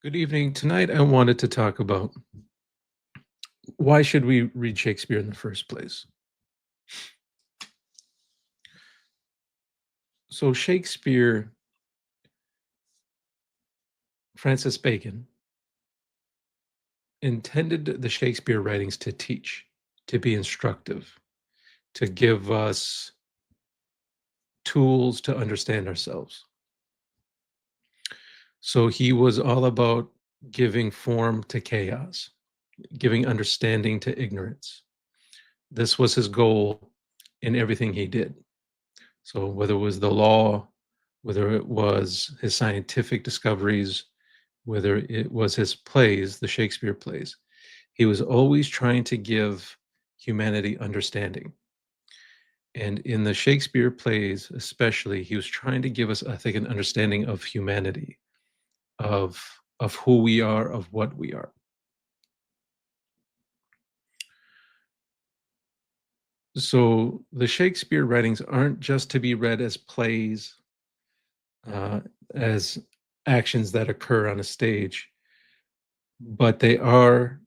Good evening. Tonight, I wanted to talk about why should we read Shakespeare in the first place? So Shakespeare, Francis Bacon, intended the Shakespeare writings to teach, to be instructive, to give us tools to understand ourselves. So he was all about giving form to chaos, giving understanding to ignorance. This was his goal in everything he did. So whether it was the law, whether it was his scientific discoveries, whether it was his plays, the Shakespeare plays, he was always trying to give humanity understanding. And in the Shakespeare plays, especially, he was trying to give us, I think, an understanding of humanity, of of who we are, of what we are. So the Shakespeare writings aren't just to be read as plays, uh, as actions that occur on a stage, but they are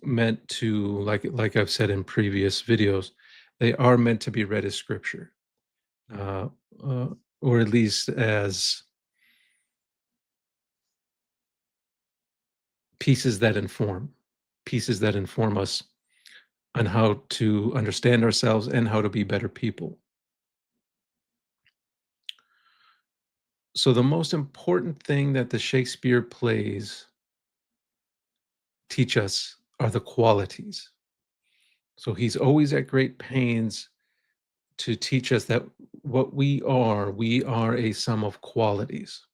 meant to, like I've said in previous videos, they are meant to be read as scripture, uh, uh, or at least as pieces that inform, pieces that inform us on how to understand ourselves and how to be better people. So the most important thing that the Shakespeare plays teach us are the qualities. So he's always at great pains to teach us that what we are a sum of qualities.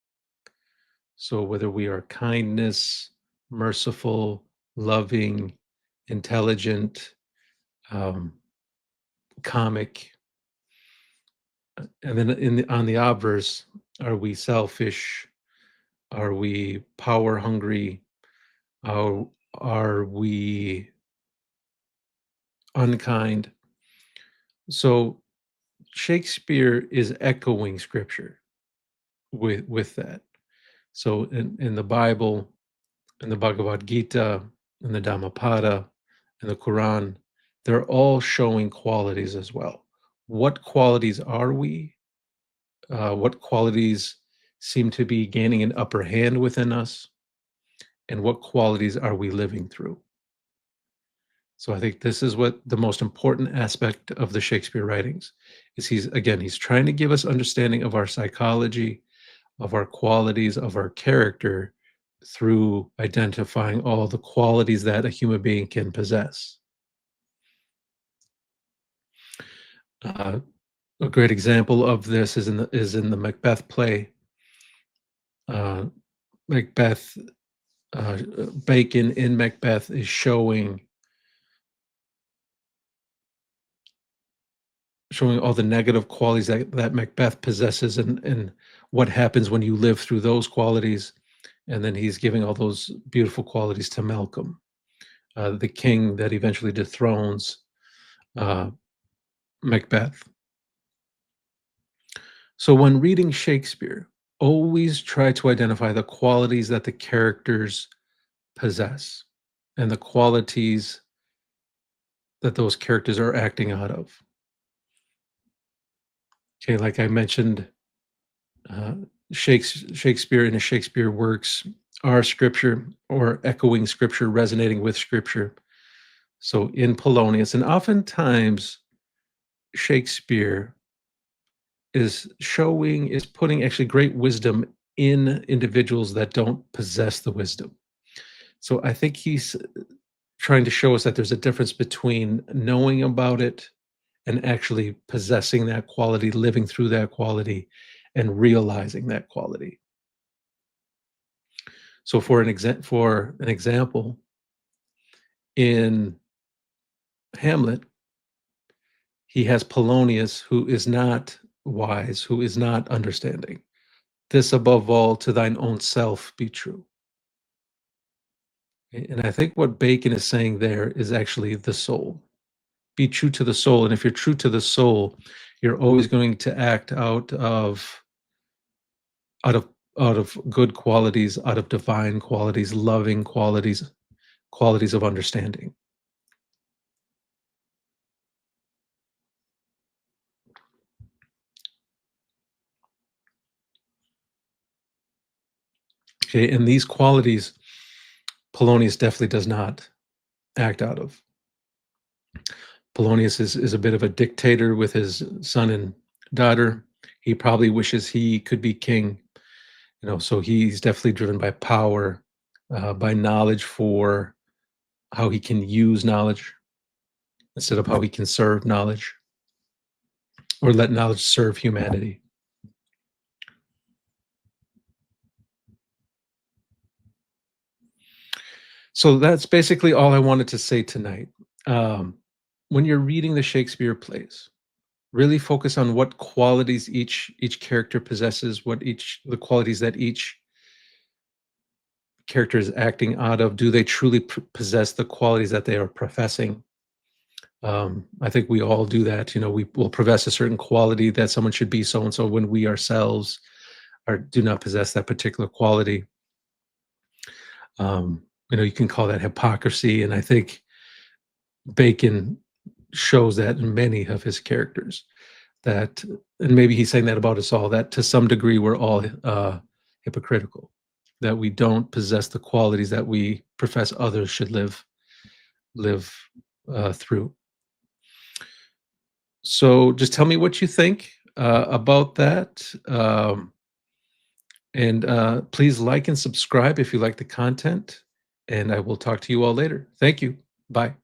So whether we are kindness, merciful, loving, intelligent, um, comic, and then on the obverse, are we selfish? Are we power hungry? Are we unkind? So Shakespeare is echoing scripture with that. So in the Bible, in the Bhagavad Gita, in the Dhammapada, in the Quran, they're all showing qualities as well. What qualities are we? What qualities seem to be gaining an upper hand within us? And what qualities are we living through? So I think this is what the most important aspect of the Shakespeare writings is. He's trying to give us understanding of our psychology, of our qualities, of our character through identifying all the qualities that a human being can possess. Uh, a great example of this is in the Macbeth play. Uh, Macbeth, Bacon in Macbeth is showing all the negative qualities that Macbeth possesses, and what happens when you live through those qualities. And then he's giving all those beautiful qualities to Malcolm, the king that eventually dethrones uh, Macbeth. So when reading Shakespeare, always try to identify the qualities that the characters possess and the qualities that those characters are acting out of. Okay, like I mentioned, uh, Shakespeare and his Shakespeare works are scripture or echoing scripture, resonating with scripture. So in Polonius, and oftentimes Shakespeare is putting actually great wisdom in individuals that don't possess the wisdom. So I think he's trying to show us that there's a difference between knowing about it and actually possessing that quality, living through that quality, and realizing that quality. So for an example, in Hamlet, he has Polonius who is not wise, who is not understanding. This above all to thine own self be true. And I think what Bacon is saying there is actually the soul. Be true to the soul. And if you're true to the soul, you're always going to act out of out of good qualities, out of divine qualities, loving qualities, qualities of understanding. Okay, and these qualities Polonius definitely does not act out of. Polonius is a bit of a dictator with his son and daughter. He probably wishes he could be king, so he's definitely driven by power, by knowledge for how he can use knowledge instead of how he can serve knowledge or let knowledge serve humanity. So that's basically all I wanted to say tonight. Um, when you're reading the Shakespeare plays, really focus on what qualities each character possesses, what each the qualities that each character is acting out of. Do they truly possess the qualities that they are professing? I think we all do that. We will profess a certain quality that someone should be so and so when we ourselves do not possess that particular quality. You can call that hypocrisy, and I think Bacon shows that in many of his characters. That, and maybe he's saying that about us all. That to some degree we're all hypocritical. That we don't possess the qualities that we profess others should live through. So just tell me what you think about that. And please like and subscribe if you like the content. And I will talk to you all later. Thank you. Bye.